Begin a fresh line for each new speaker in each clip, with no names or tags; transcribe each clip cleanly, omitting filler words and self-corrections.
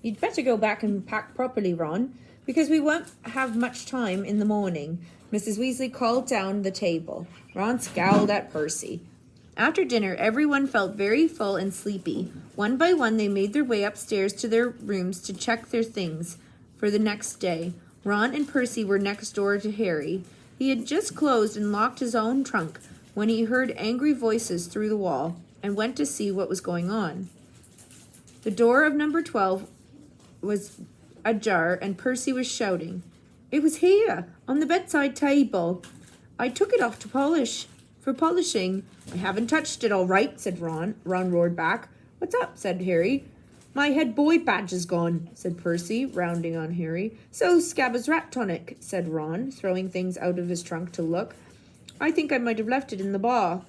You'd better go back and pack properly, Ron, because we won't have much time in the morning. Mrs. Weasley called down the table. Ron scowled at Percy. After dinner, everyone felt very full and sleepy. One by one, they made their way upstairs to their rooms to check their things for the next day. Ron and Percy were next door to Harry. He had just closed and locked his own trunk when he heard angry voices through the wall and went to see what was going on. The door of number 12 was ajar and Percy was shouting. It was here, on the bedside table. I took it off for polishing. I haven't touched it, all right, said Ron. Ron roared back. What's up, said Harry. My head boy badge is gone, said Percy, rounding on Harry. So's Scabbers rat tonic, said Ron, throwing things out of his trunk to look. I think I might have left it in the bar.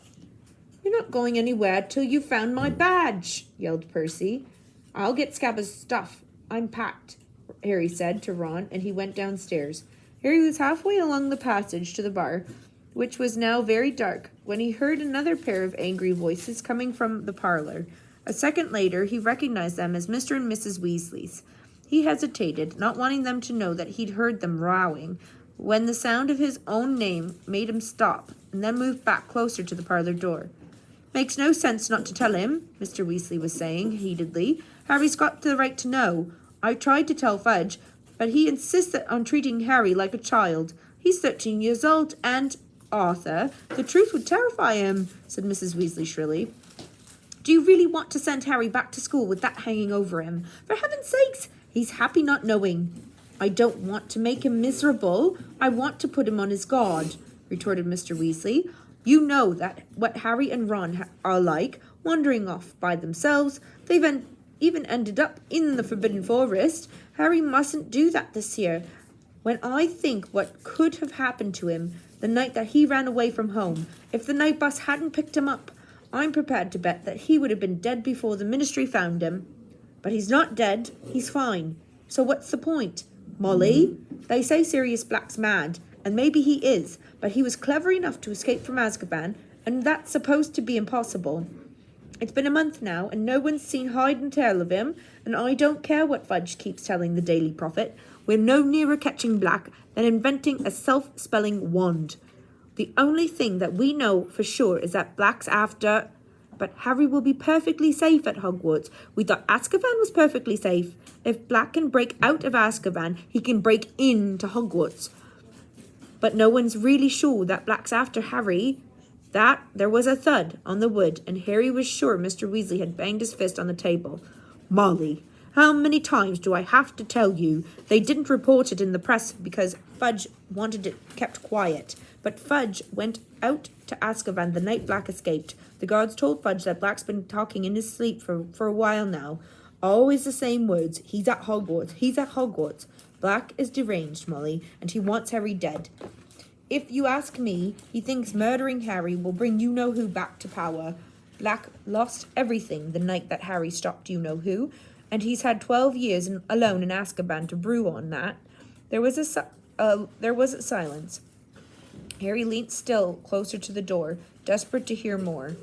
You're not going anywhere till you've found my badge, yelled Percy. I'll get Scabbers' stuff. I'm packed, Harry said to Ron, and he went downstairs. Harry was halfway along the passage to the bar, which was now very dark, when he heard another pair of angry voices coming from the parlor. A second later, he recognized them as Mr. and Mrs. Weasley's. He hesitated, not wanting them to know that he'd heard them rowing, when the sound of his own name made him stop, and then moved back closer to the parlor door. Makes no sense not to tell him, Mr. Weasley was saying heatedly. Harry's got the right to know. I tried to tell Fudge, but he insists on treating Harry like a child. He's 13 years old, and, Arthur, the truth would terrify him, said Mrs. Weasley shrilly. Do you really want to send Harry back to school with that hanging over him? For heaven's sakes, he's happy not knowing. I don't want to make him miserable. I want to put him on his guard, retorted Mr. Weasley. You know that what Harry and Ron are like, wandering off by themselves. They've even ended up in the Forbidden Forest. Harry mustn't do that this year. When I think what could have happened to him the night that he ran away from home, if the night bus hadn't picked him up, I'm prepared to bet that he would have been dead before the Ministry found him. But he's not dead. He's fine. So what's the point? Molly? They say Sirius Black's mad, and maybe he is, but he was clever enough to escape from Azkaban, and that's supposed to be impossible. It's been a month now, and no one's seen hide and tail of him, and I don't care what Fudge keeps telling the Daily Prophet. We're no nearer catching Black than inventing a self-spelling wand. The only thing that we know for sure is that Black's after... But Harry will be perfectly safe at Hogwarts. We thought Azkaban was perfectly safe. If Black can break out of Azkaban, he can break into Hogwarts. But no one's really sure that Black's after Harry. There was a thud on the wood, and Harry was sure Mr. Weasley had banged his fist on the table. Molly, how many times do I have to tell you? They didn't report it in the press because Fudge wanted it kept quiet. But Fudge went out to Azkaban the night Black escaped. The guards told Fudge that Black's been talking in his sleep for a while now. Always the same words. He's at Hogwarts. He's at Hogwarts. Black is deranged, Molly, and he wants Harry dead. If you ask me, he thinks murdering Harry will bring you-know-who back to power. Black lost everything the night that Harry stopped you-know-who, and he's had 12 years alone in Azkaban to brew on that. There was a silence. Harry leant still closer to the door, desperate to hear more.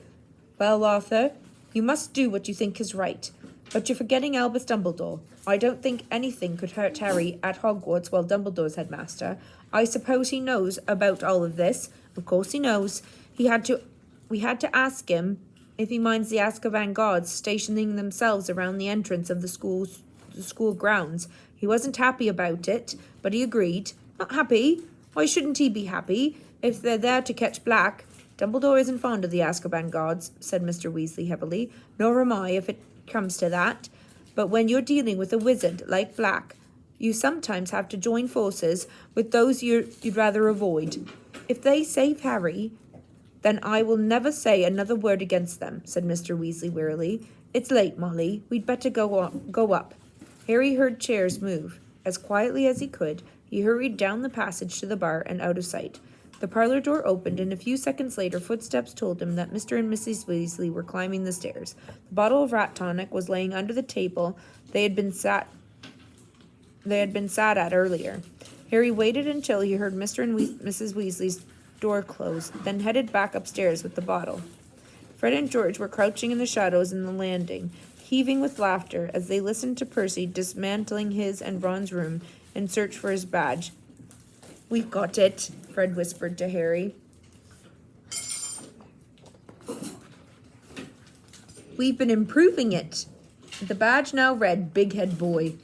Well, Arthur, you must do what you think is right. But you're forgetting Albus Dumbledore. I don't think anything could hurt Harry at Hogwarts while Dumbledore's headmaster. I suppose he knows about all of this. Of course he knows. We had to ask him if he minds the Azkaban guards stationing themselves around the entrance of the school grounds. He wasn't happy about it, but he agreed. Not happy? Why shouldn't he be happy if they're there to catch Black? Dumbledore isn't fond of the Azkaban guards, said Mr. Weasley heavily. Nor am I, if it comes to that. But when you're dealing with a wizard like Black, you sometimes have to join forces with those you'd rather avoid. If they save Harry, then I will never say another word against them, said Mr. Weasley wearily. It's late, Molly. We'd better go up. Harry heard chairs move. As quietly as he could, he hurried down the passage to the bar and out of sight. The parlor door opened, and a few seconds later footsteps told him that Mr. and Mrs. Weasley were climbing the stairs. The bottle of rat tonic was laying under the table they had been sat at earlier. Harry waited until he heard Mr. and Mrs. Weasley's door close, then headed back upstairs with the bottle. Fred and George were crouching in the shadows in the landing. heaving with laughter as they listened to Percy dismantling his and Ron's room in search for his badge. "We've got it," Fred whispered to Harry. "We've been improving it." The badge now read, "Big Head Boy."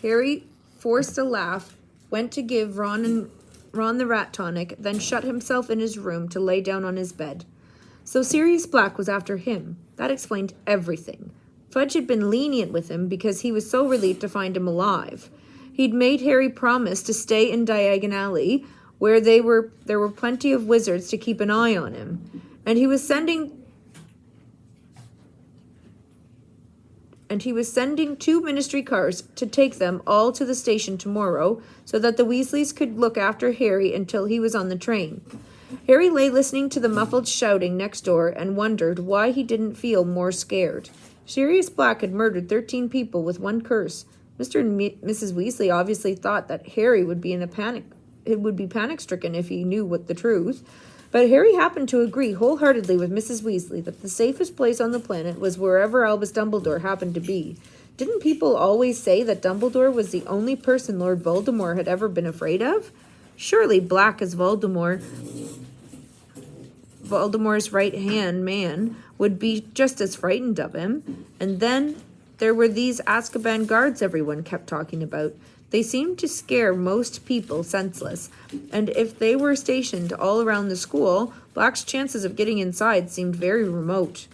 Harry forced a laugh, went to give Ron the rat tonic, then shut himself in his room to lay down on his bed. So Sirius Black was after him. That explained everything. Fudge had been lenient with him because he was so relieved to find him alive. He'd made Harry promise to stay in Diagon Alley, where there were plenty of wizards to keep an eye on him. And he was sending 2 ministry cars to take them all to the station tomorrow so that the Weasleys could look after Harry until he was on the train. Harry lay listening to the muffled shouting next door and wondered why he didn't feel more scared. Sirius Black had murdered 13 people with one curse. Mr. and Mrs. Weasley obviously thought that Harry would be panic-stricken if he knew the truth. But Harry happened to agree wholeheartedly with Mrs. Weasley that the safest place on the planet was wherever Albus Dumbledore happened to be. Didn't people always say that Dumbledore was the only person Lord Voldemort had ever been afraid of? Surely Black as Voldemort's right-hand man would be just as frightened of him. And then there were these Azkaban guards everyone kept talking about. They seemed to scare most people senseless, and if they were stationed all around the school, Black's chances of getting inside seemed very remote.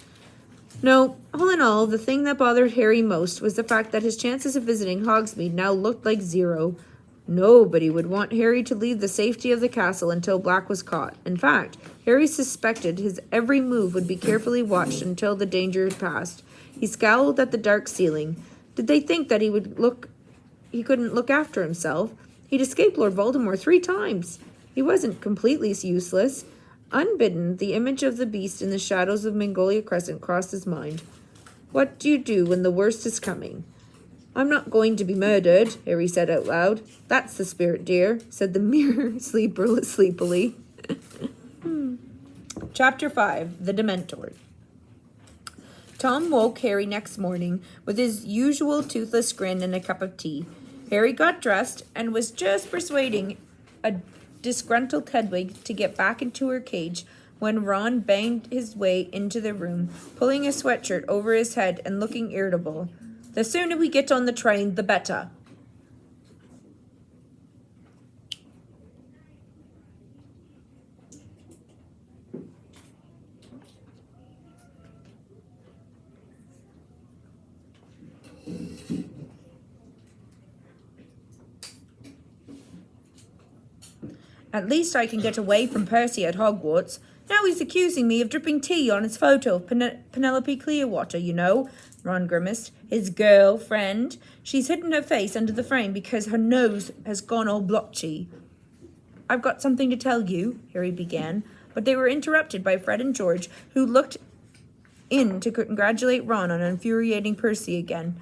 No, all in all, the thing that bothered Harry most was the fact that his chances of visiting Hogsmeade now looked like 0. Nobody would want Harry to leave the safety of the castle until Black was caught. In fact, Harry suspected his every move would be carefully watched until the danger had passed. He scowled at the dark ceiling. Did they think that he couldn't look after himself? He'd escaped Lord Voldemort 3 times. He wasn't completely useless. Unbidden, the image of the beast in the shadows of Magnolia Crescent crossed his mind. What do you do when the worst is coming? "I'm not going to be murdered," Harry said out loud. "That's the spirit, dear," said the mirror sleepily. Chapter 5. The Dementor. Tom woke Harry next morning with his usual toothless grin and a cup of tea. Harry got dressed and was just persuading a disgruntled Hedwig to get back into her cage when Ron banged his way into the room, pulling a sweatshirt over his head and looking irritable. "The sooner we get on the train, the better." "At least I can get away from Percy at Hogwarts. Now he's accusing me of dripping tea on his photo of Penelope Clearwater, you know," Ron grimaced. "His girlfriend. She's hidden her face under the frame because her nose has gone all blotchy." "I've got something to tell you," Harry began, but they were interrupted by Fred and George, who looked in to congratulate Ron on infuriating Percy again.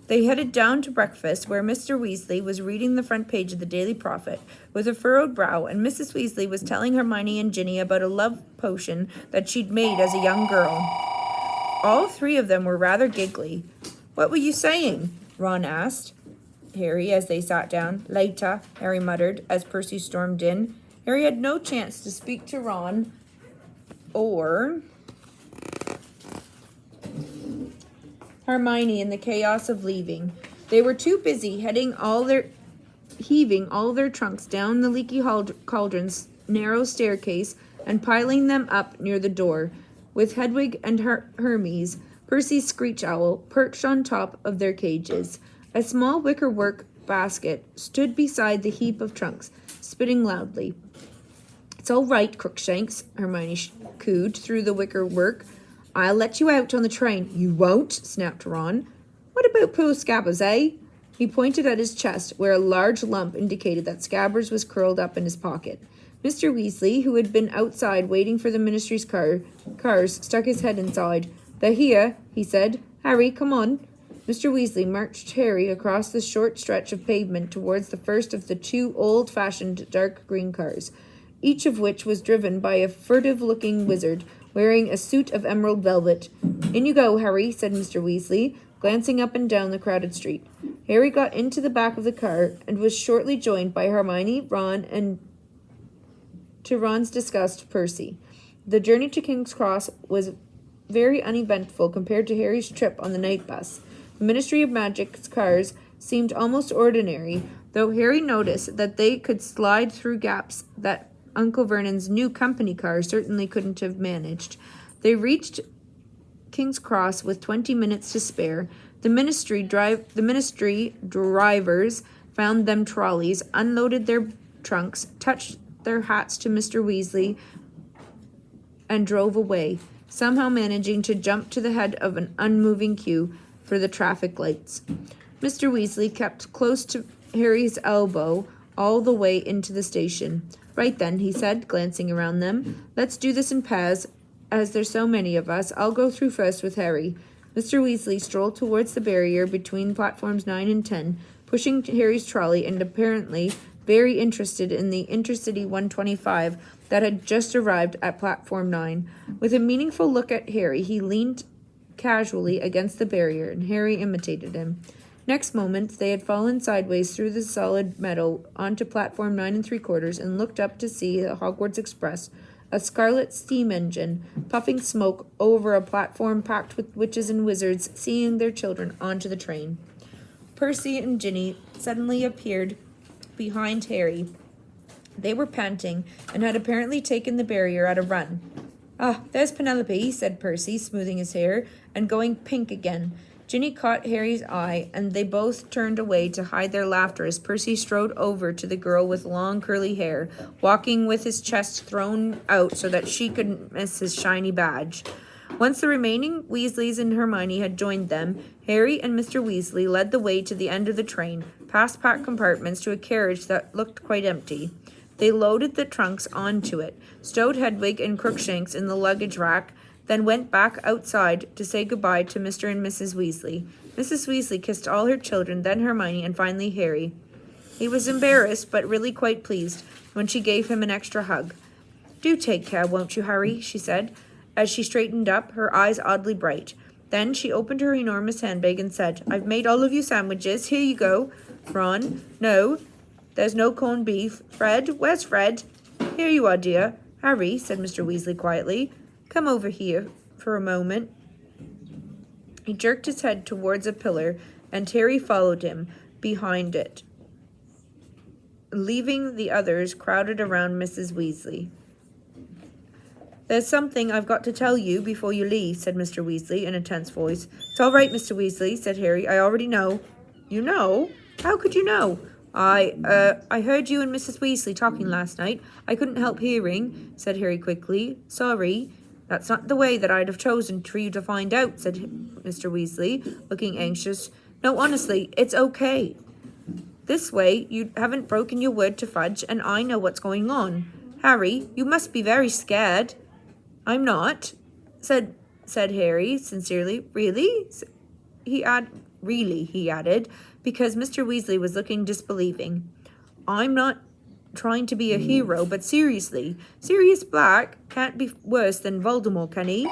They headed down to breakfast, where Mr. Weasley was reading the front page of the Daily Prophet with a furrowed brow, and Mrs. Weasley was telling Hermione and Ginny about a love potion that she'd made as a young girl. All 3 of them were rather giggly. "What were you saying?" Ron asked Harry as they sat down. "Later," Harry muttered as Percy stormed in. Harry had no chance to speak to Ron or Hermione in the chaos of leaving. They were too busy heaving all their trunks down the leaky cauldron's narrow staircase and piling them up near the door, with Hedwig and Hermes, Percy's screech owl, perched on top of their cages. A small wickerwork basket stood beside the heap of trunks, spitting loudly. "It's all right, Crookshanks," Hermione cooed through the wickerwork. "I'll let you out on the train." "You won't," snapped Ron. "What about poor Scabbers, eh?" He pointed at his chest, where a large lump indicated that Scabbers was curled up in his pocket. Mr. Weasley, who had been outside waiting for the ministry's cars, stuck his head inside. "They're here," he said. "Harry, come on." Mr. Weasley marched Harry across the short stretch of pavement towards the first of the 2 old-fashioned dark green cars, each of which was driven by a furtive-looking wizard wearing a suit of emerald velvet. "In you go, Harry," said Mr. Weasley, glancing up and down the crowded street. Harry got into the back of the car and was shortly joined by Hermione, Ron, and, to Ron's disgust, Percy. The journey to King's Cross was very uneventful compared to Harry's trip on the night bus. The Ministry of Magic's cars seemed almost ordinary, though Harry noticed that they could slide through gaps that Uncle Vernon's new company car certainly couldn't have managed. They reached King's Cross with 20 minutes to spare. The ministry drivers found them trolleys, unloaded their trunks, touched their hats to Mr. Weasley, and drove away, somehow managing to jump to the head of an unmoving queue for the traffic lights. Mr. Weasley kept close to Harry's elbow all the way into the station. "Right then," he said, glancing around them. "Let's do this in pairs, as there's so many of us. I'll go through first with Harry." Mr. Weasley strolled towards the barrier between platforms 9 and 10, pushing Harry's trolley and apparently very interested in the Intercity 125 that had just arrived at platform 9. With a meaningful look at Harry, he leaned casually against the barrier, and Harry imitated him. Next moment, they had fallen sideways through the solid metal onto platform 9 3/4 and looked up to see the Hogwarts Express, a scarlet steam engine, puffing smoke over a platform packed with witches and wizards seeing their children onto the train. Percy and Ginny suddenly appeared behind Harry. They were panting and had apparently taken the barrier at a run. "Ah, there's Penelope," said Percy, smoothing his hair and going pink again. Ginny caught Harry's eye, and they both turned away to hide their laughter as Percy strode over to the girl with long curly hair, walking with his chest thrown out so that she couldn't miss his shiny badge. Once the remaining Weasleys and Hermione had joined them, Harry and Mr. Weasley led the way to the end of the train, past packed compartments to a carriage that looked quite empty. They loaded the trunks onto it, stowed Hedwig and Crookshanks in the luggage rack, then went back outside to say goodbye to Mr. and Mrs. Weasley. Mrs. Weasley kissed all her children, then Hermione, and finally Harry. He was embarrassed, but really quite pleased, when she gave him an extra hug. "Do take care, won't you, Harry?" she said, as she straightened up, her eyes oddly bright. Then she opened her enormous handbag and said, "I've made all of you sandwiches. Here you go. Ron, no, there's no corned beef. Fred, where's Fred?" "Here you are, dear." "Harry," said Mr. Weasley quietly, "come over here for a moment." He jerked his head towards a pillar, and Harry followed him behind it, leaving the others crowded around Mrs. Weasley. "There's something I've got to tell you before you leave," said Mr. Weasley in a tense voice. "It's all right, Mr. Weasley," said Harry. "I already know." "You know? How could you know?" I heard you and Mrs. Weasley talking last night. I couldn't help hearing," said Harry quickly. "Sorry. That's not the way that I'd have chosen for you to find out," said Mr. Weasley, looking anxious. "No, honestly, it's okay. This way, you haven't broken your word to Fudge, and I know what's going on. Harry, you must be very scared." "I'm not," said Harry sincerely. "Really?" he added, because Mr. Weasley was looking disbelieving. "I'm not trying to be a hero, but seriously, Sirius Black can't be worse than Voldemort, can he?"